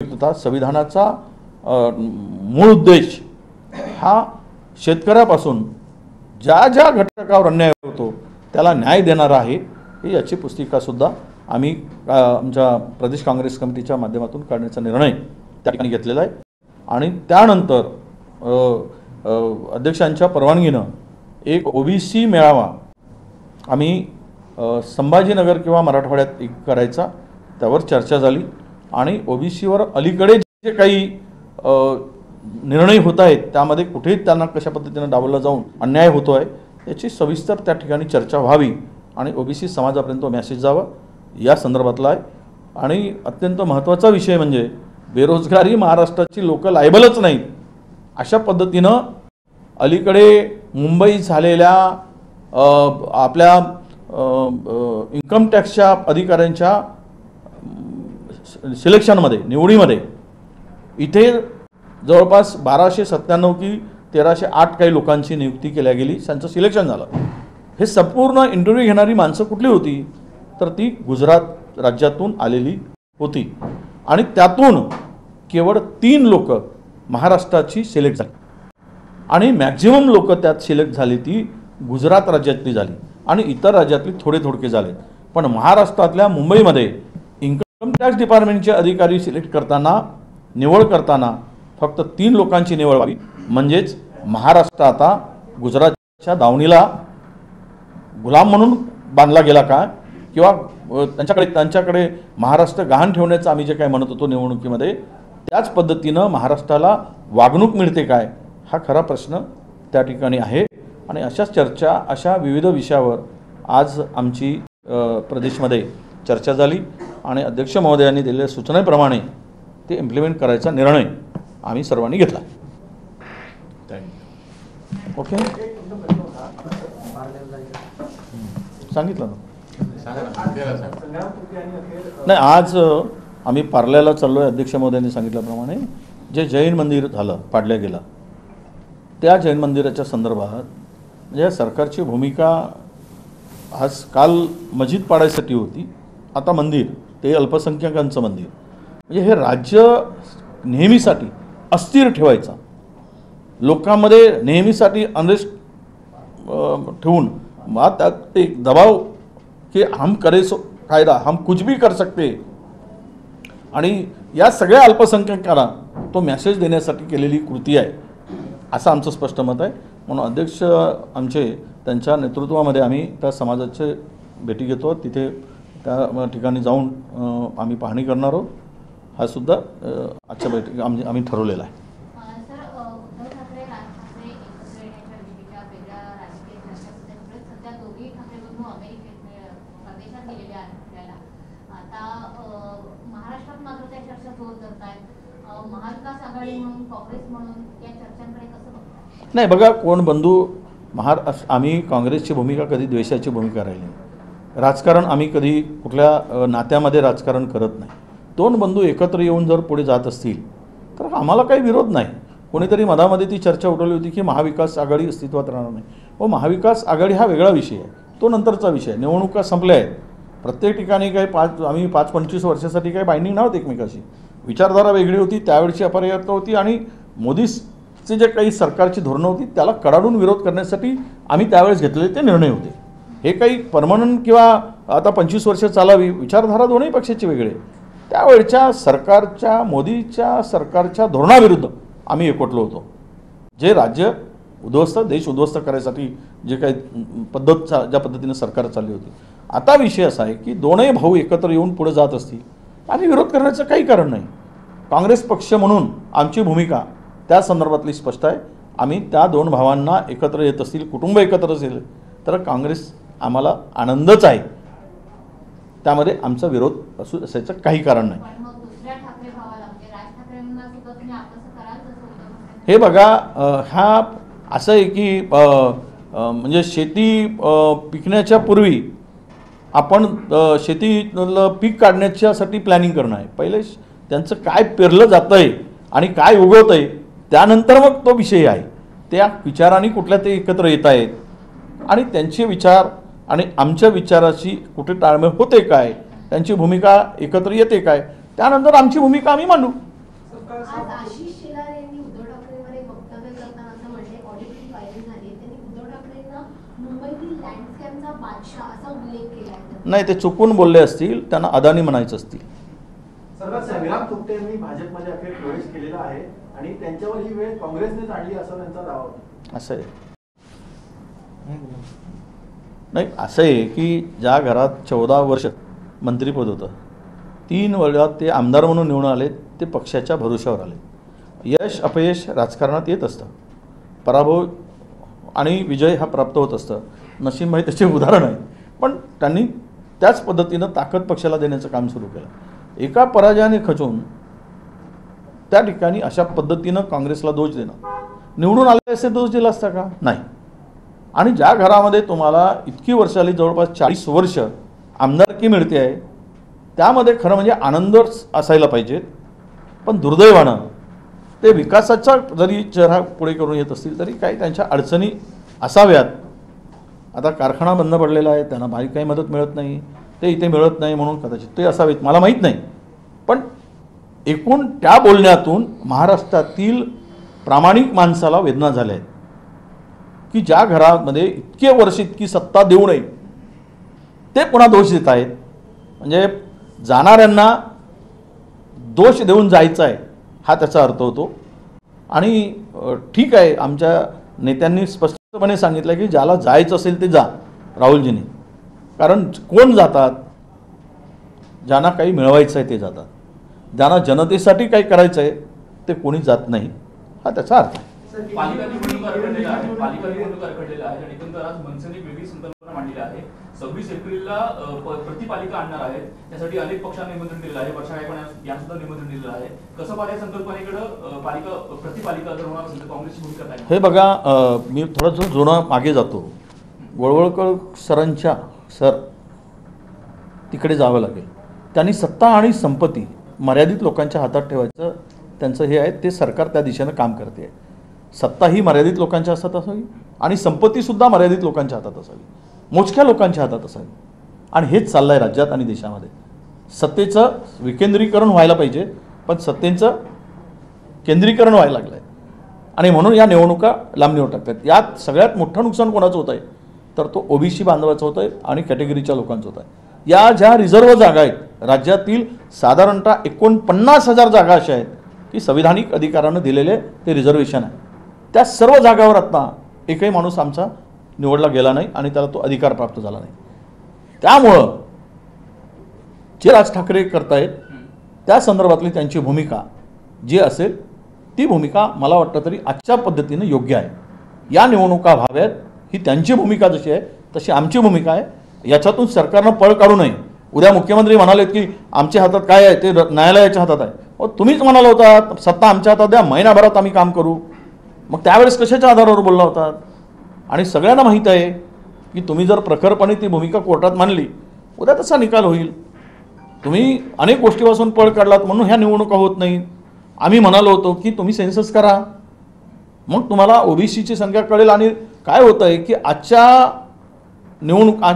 होता संविधानाचा मूळ उद्देश हा शेतकऱ्यापासून ज्या ज्या घटकावर अन्याय होतो त्याला न्याय देणारा आहे। ही याची पुस्तिका सुद्धा आम्ही आमच्या प्रदेश काँग्रेस कमिटीच्या माध्यमातून काढण्याचा निर्णय त्या ठिकाणी घेतलेला आहे आणि त्यानंतर अध्यक्षांच्या परवानगीने एक ओबीसी मेळावा आम्ही संभाजीनगर किंवा मराठवाड्यात एक करायचा त्यावर चर्चा झाली आणि ओबीसीवर अलीकडे जे काही निर्णय होत आहेत त्यामध्ये कुठे त्यांना कशा पद्धतीने डावललं जाऊन अन्याय होतो आहे याची सविस्तर त्या ठिकाणी चर्चा व्हावी आणि ओबीसी समाजापर्यंत मेसेज जावा या संदर्भातला आहे। आणि अत्यंत महत्त्वाचा विषय म्हणजे बेरोजगारी महाराष्ट्राची लोक लायबलच नाहीत अशा पद्धतीनं अलीकडे मुंबईत झालेल्या आपल्या इन्कम टॅक्सच्या अधिकाऱ्यांच्या सिलेक्शनमध्ये निवडीमध्ये इथे जवळपास 1297 की 1308 काही लोकांची नियुक्ती केल्या गेली, त्यांचं सिलेक्शन झालं। हे संपूर्ण इंटरव्ह्यू घेणारी माणसं कुठली होती तर ती गुजरात राज्यातून आलेली होती आणि त्यातून केवळ 3 लोक महाराष्ट्राची सिलेक्ट झाली आणि मॅक्झिमम लोक त्यात सिलेक्ट झाली ती गुजरात राज्यातली झाली आणि इतर राज्यातली थोडके झाले। पण महाराष्ट्रातल्या मुंबईमध्ये इन्कम टॅक्स डिपार्टमेंटचे अधिकारी सिलेक्ट करताना निवड करताना फक्त 3 लोकांची निवड व्हावी म्हणजेच महाराष्ट्र आता गुजरातच्या दावणीला गुलाम म्हणून बांधला गेला का किंवा त्यांच्याकडे महाराष्ट्र गहाण ठेवण्याचं आम्ही जे काय म्हणत होतो निवडणुकीमध्ये त्याच पद्धतीनं महाराष्ट्राला वागणूक मिळते काय हा खरा प्रश्न त्या ठिकाणी आहे। आणि अशाच चर्चा अशा विविध विषयावर आज आमची प्रदेशमध्ये चर्चा झाली आणि अध्यक्ष महोदयांनी दिलेल्या सूचनेप्रमाणे ते इम्प्लिमेंट करायचा निर्णय आम्ही सर्वांनी घेतला। ओके सांगितलं नाही आज आम्ही पार्ल्याला चाललो आहे। अध्यक्ष महोदयांनी सांगितल्याप्रमाणे जे जैन मंदिर झालं पाडल्या गेलं त्या जैन मंदिराच्या संदर्भात म्हणजे सरकारची भूमिका आज काल मस्जिद पाडायसाठी होती, आता मंदिर ते अल्पसंख्याकांचं मंदिर म्हणजे हे राज्य नेहमीसाठी अस्थिर ठेवायचा लोकांमध्ये नेहमीसाठी अनरेस्ट ठेवून मग त्यात एक दबाव की हम करे सो कायदा हम कुछ भी कर सकते आणि या सगळ्या अल्पसंख्याकांना तो मेसेज देण्यासाठी केलेली कृती आहे असं आमचं स्पष्ट मत आहे। म्हणून अध्यक्ष आमचे त्यांच्या नेतृत्वामध्ये आम्ही त्या समाजाचे भेटी घेतो, तिथे त्या ठिकाणी जाऊन आम्ही पाहणी करणार आहोत। हा सुद्धा आजच्या बैठकीत आम्ही ठरवलेला आहे। नाही बघा कोण बंधू आम्ही काँग्रेसची भूमिका कधी द्वेषाची भूमिका राहिली नाही। राजकारण आम्ही कधी कुठल्या नात्यामध्ये राजकारण करत नाही। 2 बंधू एकत्र येऊन जर पुढे जात असतील तर आम्हाला काही विरोध नाही। कोणीतरी मधामध्ये ती चर्चा उठवली होती की महाविकास आघाडी अस्तित्वात राहणार नाही। व महाविकास आघाडी हा वेगळा विषय आहे, तो नंतरचा विषय आहे। निवडणुका संपल्या आहेत, प्रत्येक ठिकाणी काही आम्ही 5-25 वर्षासाठी काही बाइंडिंग नव्हती एकमेकाशी, विचारधारा वेगळी होती, त्यावेळची अपरिहार्यता होती आणि मोदीचे जे काही सरकारची धोरणं होती त्याला कडाडून विरोध करण्यासाठी आम्ही त्यावेळेस घेतलेले ते निर्णय होते। हे काही परमनंट किंवा आता 25 वर्ष चालावी विचारधारा दोन्ही पक्षाची वेगळे, त्यावेळच्या सरकारच्या मोदीच्या सरकारच्या धोरणाविरुद्ध आम्ही एकवटलो होतो। जे राज्य उद्ध्वस्त देश उद्ध्वस्त करायसाठी जे काही पद्धत ज्या पद्धतीने सरकार चालली होती, आता विषय असा आहे की दोनही भाऊ एकत्र येऊन पुढे जात असतील आणि विरोध करण्याचं काही कारण नाही। काँग्रेस पक्ष म्हणून आमची भूमिका त्या संदर्भातली स्पष्ट आहे। आम्ही त्या 2 भावांना एकत्र येत असतील, कुटुंब एकत्र असेल तर काँग्रेस आम्हाला आनंदच आहे, त्यामध्ये आमचा विरोध असायचं काही कारण नाही। हे बघा हा असं आहे की म्हणजे शेती पिकण्याच्या पूर्वी आपण शेतीला पीक काढण्याच्यासाठी प्लॅनिंग करणं आहे। पहिले त्यांचं काय पेरलं जातं आहे आणि काय उगवतं आहे त्यानंतर मग तो विषय आहे। त्या विचारांनी कुठल्या ते एकत्र येत आहेत आणि त्यांचे विचार आणि आमच्या विचाराची कुठे ताळमेळ होते काय, त्यांची भूमिका एकत्र येते काय, त्यानंतर आमची भूमिका आम्ही मांडू। आज आशिष शेलार यांनी उद्धव ठाकरेंवर एक वक्तव्य करताना असं म्हटले, ऑडिओ व्हायरल झाली, त्यांनी उद्धव ठाकरेंना मुंबईतील लँडस्कॅमचा बादशाह असा उल्लेख केलाय. नाही, ते चुकून बोलले असतील, त्यांना अदानी म्हणायचं असतील. सर्वात विराम थोपटे यांनी भाजपमध्ये अखेर प्रवेश केलेला आहे आणि त्यांच्यावर ही वेळ काँग्रेसनेच आणली असा त्यांचा दावा होता. असं आहे नाही, असं आहे की ज्या घरात 14 वर्ष मंत्रिपद होतं, 3 वर्षात ते आमदार म्हणून निवडून आले, ते पक्षाच्या भरोश्यावर आले. यश अपयश राजकारणात येत असतं, पराभव आणि विजय हा प्राप्त होत असतं. नसीमभाई त्याचे उदाहरण आहे, पण त्यांनी त्याच पद्धतीनं ताकद पक्षाला देण्याचं काम सुरू केलं. एका पराजयाने खचून त्या ठिकाणी अशा पद्धतीनं काँग्रेसला दोष देणं, निवडून आले असे दोष दिला असता का? नाही. आणि ज्या घरामध्ये तुम्हाला इतकी वर्ष आली, जवळपास 40 वर्ष आमदारकी मिळते आहे, त्यामध्ये खरं म्हणजे आनंद असायला पाहिजेत. पण दुर्दैवानं ते विकासाचा जरी चेहरा पुढे करून येत असतील तरी काही त्यांच्या अडचणी असाव्यात. आता कारखाना बंद पडलेला आहे, त्यांना बाहेर काही मदत मिळत नाही, ते इथे मिळत नाही म्हणून कदाचित ते असावेत, मला माहीत नाही. पण एकूण त्या बोलण्यातून महाराष्ट्रातील प्रामाणिक माणसाला वेदना झाल्या आहेत की ज्या घरामध्ये इतके वर्ष इतकी सत्ता देऊ नये ते पुन्हा दोष देत आहेत. म्हणजे जाणाऱ्यांना दोष देऊन जायचा आहे हा त्याचा अर्थ होतो. आणि ठीक आहे, आमच्या नेत्यांनी स्पष्टपणे सांगितलं की ज्याला जायचं असेल ते जा, राहुलजींनी. कारण कोण जातात? ज्यांना काही मिळवायचं आहे ते जातात, ज्यांना जनतेसाठी काही करायचं आहे ते कोणी जात नाही, हा त्याचा अर्थ आहे. पालिका निवडणूक रखडलेल्या आहेत आणि एकंदर आज मनसेने वेगळी संकल्पना मांडलेली आहे. 26 एप्रिलला प्रतिपालिका आणणार आहेत, त्यासाठी अनेक पक्षांना निमंत्रण दिलेलं आहे, वर्षा गायकवाड यांना निमंत्रण दिलेलं आहे. कसं पाहिजे या संकल्पनेकडे? प्रतिपालिका जर होणार असेल तर काँग्रेसची भूमिका काय? हे बघा, मी थोडंसं जुनं मागे जातो. वळवळकर सरांच्या तिकडे जावं लागेल. त्यांनी सत्ता आणि संपत्ती मर्यादित लोकांच्या हातात ठेवायचं त्यांचं हे आहे, ते सरकार त्या दिशेनं काम करते आहे. सत्ता ही मर्यादित लोकांच्या हातात असावी आणि संपत्तीसुद्धा मर्यादित लोकांच्या हातात असावी, मोजक्या लोकांच्या हातात असावी. आणि हेच चाललं आहे राज्यात आणि देशामध्ये. सत्तेचं विकेंद्रीकरण व्हायला पाहिजे, पण सत्तेचं केंद्रीकरण व्हायला लागलं आहे. आणि म्हणून या निवडणुका लांबणीवर टाकतात. यात सगळ्यात मोठं नुकसान कोणाचं होतं आहे तर तो ओबीसी बांधवाचं होतं आहे आणि कॅटेगरीच्या लोकांचं होतं आहे. या ज्या रिझर्व्ह जागा आहेत राज्यातील, साधारणतः 49,000 जागा अशा आहेत की संविधानिक अधिकारानं दिलेले ते रिझर्वेशन आहे. त्या सर्व जागावर आत्ता एकही माणूस आमचा निवडला गेला नाही आणि त्याला तो अधिकार प्राप्त झाला नाही. त्यामुळं जे राज ठाकरे करतायत त्या संदर्भातली त्यांची भूमिका जी असेल ती भूमिका मला वाटतं तरी आजच्या पद्धतीनं योग्य आहे. या निवडणुका व्हाव्यात ही त्यांची भूमिका जशी आहे तशी आमची भूमिका आहे. याच्यातून सरकारनं पळ काढू नये. उद्या मुख्यमंत्री म्हणालेत की आमच्या हातात काय आहे ते न्यायालयाच्या हातात आहे. तुम्हीच म्हणाला होता सत्ता आमच्या हातात द्या, महिनाभरात आम्ही काम करू. मग त्यावेळेस कशाच्या आधारावर बोलला होतात? आणि सगळ्यांना माहीत आहे की तुम्ही जर प्रखरपणे ती भूमिका कोर्टात मांडली, उद्या तसा निकाल होईल. तुम्ही अनेक गोष्टीपासून पळ काढलात म्हणून ह्या निवडणुका होत नाहीत. आम्ही म्हणालो होतो की तुम्ही सेन्सस करा, मग तुम्हाला ओबीसीची संख्या कळेल. आणि काय होतं आहे की आज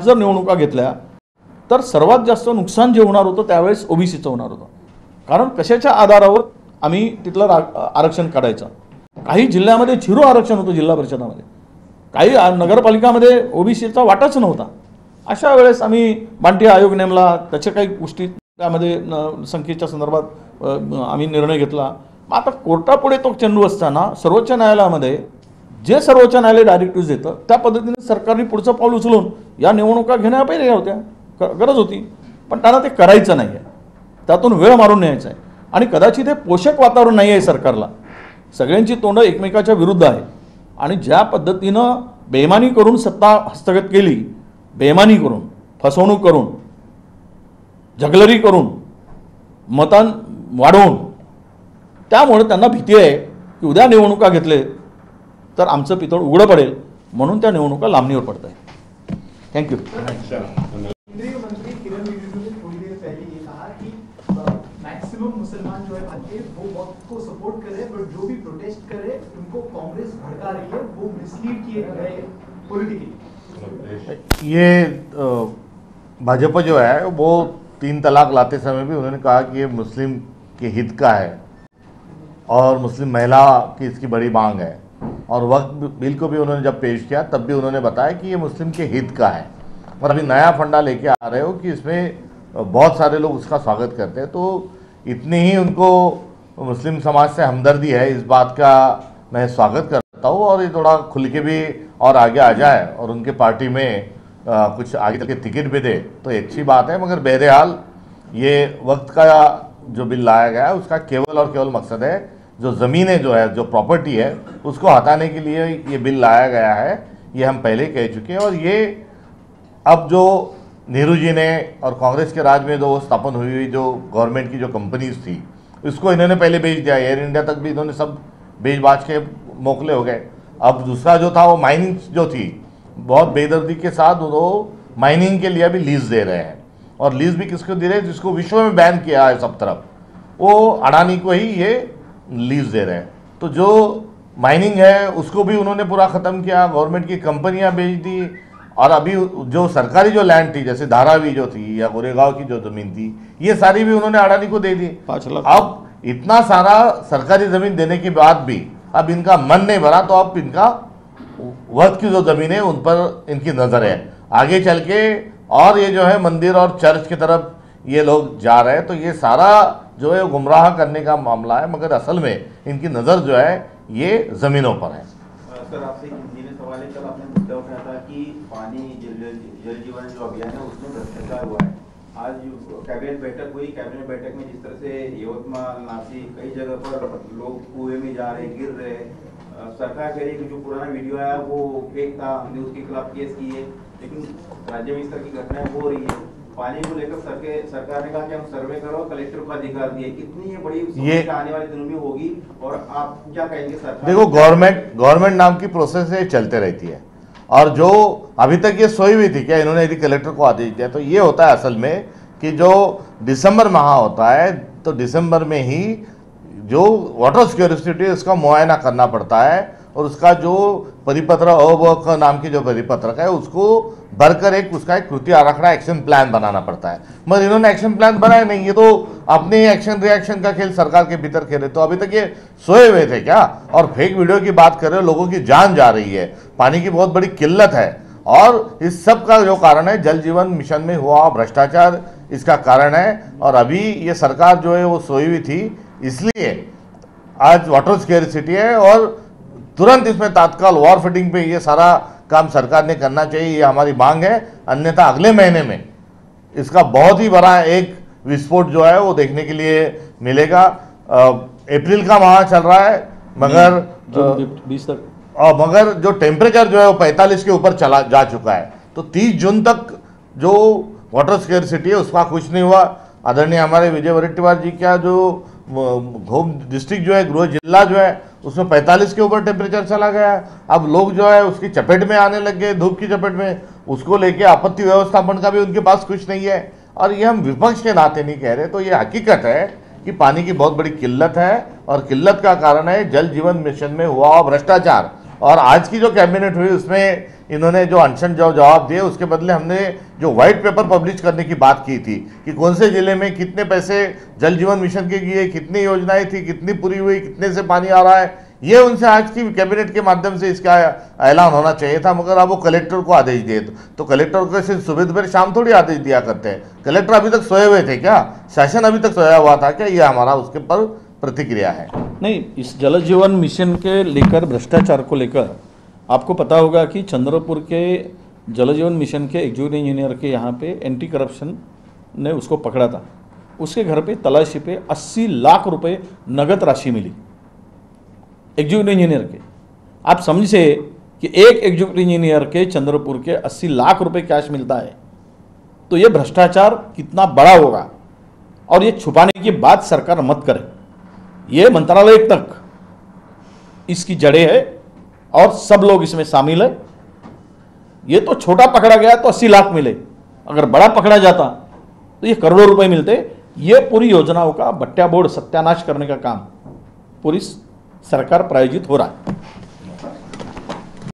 जर निवडणुका घेतल्या तर सर्वात जास्त नुकसान जे होणार होतं त्यावेळेस ओबीसीचं होणार होतं. कारण कशाच्या आधारावर आम्ही तिथलं आरक्षण काढायचं? काही जिल्ह्यामध्ये 0 आरक्षण होतं जिल्हा परिषदामध्ये, काही नगरपालिकामध्ये ओबीसीचा वाटाच नव्हता. अशा वेळेस आम्ही बांटी आयोग नेमला, त्याच्या काही गोष्टी त्यामध्ये संख्येच्या संदर्भात आम्ही निर्णय घेतला. मग आता कोर्टापुढे तो चेंडू असताना सर्वोच्च न्यायालयामध्ये जे सर्वोच्च न्यायालय डायरेक्टिव्ह देतं त्या पद्धतीने सरकारने पुढचं पाऊल उचलून या निवडणुका घेण्या पाहिजे होत्या, गरज होती. पण त्यांना ते करायचं नाही आहे, त्यातून वेळ मारून न्यायचा आहे. आणि कदाचित हे पोषक वातावरण नाही आहे सरकारला. सगळ्यांची तोंडं एकमेकाच्या विरुद्ध आहे. आणि ज्या पद्धतीनं बेईमानी करून सत्ता हस्तगत केली, बेईमानी करून, फसवणूक करून, जगलरी करून, मतां वाढवून, त्यामुळे त्यांना भीती आहे की उद्या निवडणुका घेतले तर आमचं पितळ उघडं पडेल, म्हणून त्या निवडणुका लांबणीवर पडत आहेत. थँक्यू. केंद्रीय मंत्री किरण रिजिजू ने थोड़ी देर पहले ये कहा कि मैक्सिमम मुसलमान जो है भारतीय वो वक्त को सपोर्ट करे, बट जो भी प्रोटेस्ट करे उनको कांग्रेस भड़का रही है, वो मिसलीड किए गए पॉलिटिकली. ये भाजपा जो है वो 3 तलाक लाते समय भी उन्होंने कहा कि ये मुस्लिम के हित का है. और मुस्लिम महिला की इसकी बड़ी मांग है। और वक्त बिल को भी उन्होंने जब पेश किया तब भी उन्होंने बताया कि ये मुस्लिम के हित का है। और अभी नया फंडा लेके आ रहे हो कि इसमें बहुत सारे लोग उसका स्वागत करते हैं, तो इतनी ही उनको मुस्लिम समाज से हमदर्दी है, इस बात का मैं स्वागत करता हूँ। और ये थोड़ा खुल के भी और आगे आ जाए और उनके पार्टी में कुछ आगे चल के टिकट भी दे तो अच्छी बात है। मगर बहरहाल ये वक्त का जो बिल लाया गया है उसका केवल और केवल मकसद है जो ज़मीनें जो है, जो प्रॉपर्टी है, उसको हटाने के लिए ये बिल लाया गया है। ये हम पहले कह चुके हैं। और ये अब जो नेहरू जी ने और कांग्रेस के राज में जो स्थापन हुई जो गवर्नमेंट की जो कंपनीज थी उसको इन्होंने पहले बेच दिया। एयर इंडिया तक भी इन्होंने सब बेच बाच के मोखले हो गए। अब दूसरा जो था वो माइनिंग जो थी, बहुत बेदर्दी के साथ वो माइनिंग के लिए भी लीज दे रहे हैं। और लीज भी किसको दे रहे हैं? जिसको विश्व में बैन किया है सब तरफ, वो अडानी को ही ये लीज दे रहे हैं। तो जो माइनिंग है उसको भी उन्होंने पूरा ख़त्म किया, गवर्नमेंट की कंपनियां बेच दी। और अभी जो सरकारी जो लैंड थी, जैसे धारावी जो थी या गोरेगांव की जो ज़मीन थी, ये सारी भी उन्होंने अडानी को दे दी। 5 लाख। अब इतना सारा सरकारी ज़मीन देने के बाद भी अब इनका मन नहीं भरा, तो अब इनका वक्त की जो ज़मीन है उन पर इनकी नज़र है। आगे चल के और ये जो है मंदिर और चर्च की तरफ ये लोग जा रहे हैं, तो ये सारा जो है गुमराह करने का मामला है। मगर असल में इनकी नज़र जो है ये ज़मीनों पर है। सर, आपसे एक इंजीनियर सवाल है। कल आपने मुद्दा उठाया था कि पानी जल जीवन जो अभियान है उसमें भ्रष्टाचार हुआ है। आज कैबिनेट बैठक हुई, कैबिनेट बैठक में जिस तरह से यवतमाल, नासिक, कई जगह पर लोग कुएं में जा रहे, गिर रहे, सरकार कह रही है कि जो पुराना वीडियो आया वो फेक था, हमने उसके खिलाफ केस किए, लेकिन राज्य में इस तरह की घटनाएं हो रही है। पानी को लेकर सरकार ने कहा कि हम सर्वे करो, कलेक्टर को अधिकार दिए। कितनी बड़ी समस्या आने वाले दिनों में होगी और आप क्या कहेंगे सरकार? देखो, गवर्नमेंट नाम की प्रोसेस है, चलते रहती है। और जो अभी तक ये सोई हुई थी क्या, इन्होंने यदि कलेक्टर को आदेश दिया, तो ये होता है असल में कि जो दिसंबर माह होता है तो दिसंबर में ही जो वाटर सिक्योरिटी है उसका मुआयना करना पड़ता है। और उसका जो परिपत्र अवक नाम की जो परिपत्रक है उसको भरकर उसका एक कृति आराखड़ा एक्शन प्लान बनाना पड़ता है। मगर इन्होंने एक्शन प्लान बनाया नहीं, ये तो अपने ही एक्शन रिएक्शन का खेल सरकार के भीतर खेले। तो अभी तक ये सोए हुए थे क्या? और फेक वीडियो की बात कर रहे हो, लोगों की जान जा रही है, पानी की बहुत बड़ी किल्लत है। और इस सब का जो कारण है जल जीवन मिशन में हुआ भ्रष्टाचार, इसका कारण है। और अभी ये सरकार जो है वो सोई हुई थी, इसलिए आज वाटर स्केर्सिटी है और तुरंत इसमें तात्काल वॉर फिटिंग पे ये सारा काम सरकार ने करना चाहिए, ये हमारी मांग है। अन्यथा अगले महीने में इसका बहुत ही बड़ा एक विस्फोट जो है वो देखने के लिए मिलेगा। अप्रैल का माह चल रहा है, मगर 20 तक, मगर जो टेम्परेचर जो है वो 45 के ऊपर चला जा चुका है। तो 30 जून तक जो वाटर स्केर्सिटी है उसका कुछ नहीं हुआ। आदरणीय हमारे विजय वडेट्टीवार जी का जो होम डिस्ट्रिक्ट जो है, गृह जिला जो है, उसमें 45 के ऊपर टेम्परेचर चला गया है। अब लोग जो है उसकी चपेट में आने लग गए, धूप की चपेट में। उसको लेके आपत्ति व्यवस्थापन का भी उनके पास कुछ नहीं है। और ये हम विपक्ष के नाते नहीं कह रहे, तो ये हकीकत है कि पानी की बहुत बड़ी किल्लत है। और किल्लत का कारण है जल जीवन मिशन में हुआ भ्रष्टाचार। और आज की जो कैबिनेट हुई उसमें इन्होंने जो अनशन जवाब दिए, उसके बदले हमने जो व्हाइट पेपर पब्लिश करने की बात की थी कि कौन से जिले में कितने पैसे जल जीवन मिशन के लिए, कितनी योजनाएं थी, कितनी पूरी हुई, कितने से पानी आ रहा है, ये उनसे आज की कैबिनेट के माध्यम से इसका ऐलान होना चाहिए था। मगर अब वो कलेक्टर को आदेश दिए, तो कलेक्टर को सिर्फ सुबह दोपहर शाम थोड़ी आदेश दिया करते हैं। कलेक्टर अभी तक सोए हुए थे क्या? शासन अभी तक सोया हुआ था क्या? ये हमारा उसके पर प्रतिक्रिया है। नहीं, इस जल जीवन मिशन के लेकर, भ्रष्टाचार को लेकर आपको पता होगा कि चंद्रपुर के जल जीवन मिशन के एग्जीक्यूटिव इंजीनियर के यहाँ पे एंटी करप्शन ने उसको पकड़ा था। उसके घर पे तलाशी पे 80 लाख रुपए नगद राशि मिली एग्जीक्यूटिव इंजीनियर के। आप समझे कि एक एग्जीक्यूटिव इंजीनियर के चंद्रपुर के 80 लाख रुपए कैश मिलता है, तो ये भ्रष्टाचार कितना बड़ा होगा। और ये छुपाने की बात सरकार मत करे, ये मंत्रालय तक इसकी जड़ें है और सब लोग इसमें शामिल है। ये तो छोटा पकड़ा गया तो 80 लाख मिले, अगर बड़ा पकड़ा जाता तो ये करोड़ों रुपए मिलते। ये पूरी योजनाओं का बट्टा बोर्ड सत्यानाश करने का काम पूरी सरकार प्रायोजित हो रहा है।